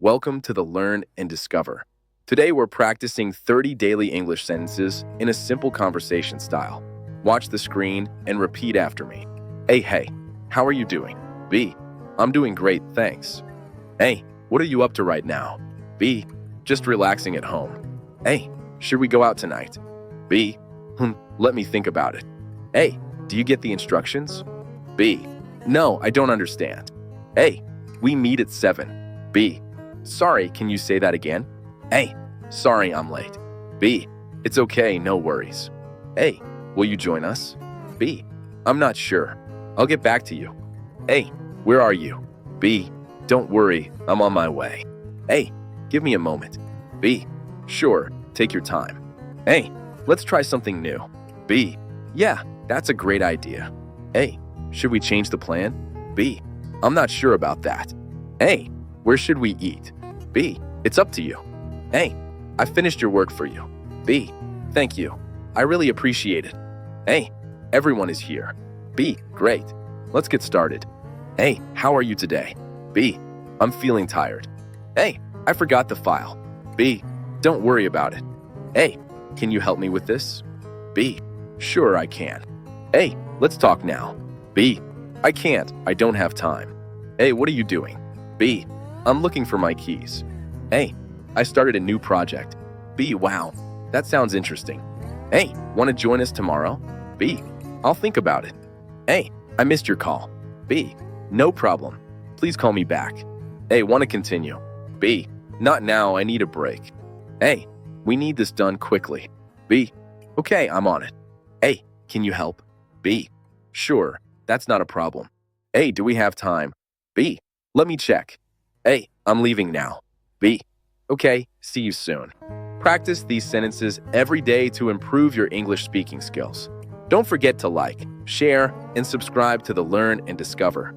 Welcome to the Learn and Discover. Today we're practicing 30 daily English sentences in a simple conversation style. Watch the screen and repeat after me. A. Hey, how are you doing? B. I'm doing great, thanks. A. What are you up to right now? B. Just relaxing at home. A. Should we go out tonight? B. Let me think about it. A. Do you get the instructions? B. No, I don't understand. A. We meet at 7. B. Sorry, can you say that again? A. Sorry, I'm late. B. It's okay, no worries. A. Will you join us? B. I'm not sure. I'll get back to you. A. Where are you? B. Don't worry, I'm on my way. A. Give me a moment. B. Sure, take your time. A. Let's try something new. B. Yeah, that's a great idea. A. Should we change the plan? B. I'm not sure about that. A. Where should we eat? B. It's up to you. A. I finished your work for you. B. Thank you. I really appreciate it. A. Everyone is here. B. Great. Let's get started. A. How are you today? B. I'm feeling tired. A. I forgot the file. B. Don't worry about it. A. Can you help me with this? B. Sure, I can. A. Let's talk now. B. I can't. I don't have time. A. What are you doing? B. I'm looking for my keys. A. I started a new project. B. Wow, that sounds interesting. A. Want to join us tomorrow? B. I'll think about it. A. I missed your call. B. No problem. Please call me back. A. Want to continue? B. Not now, I need a break. A. We need this done quickly. B. Okay, I'm on it. A. Can you help? B. Sure, that's not a problem. A. Do we have time? B. Let me check. A. I'm leaving now. B. Okay, see you soon. Practice these sentences every day to improve your English speaking skills. Don't forget to like, share, and subscribe to the Learn and Discover.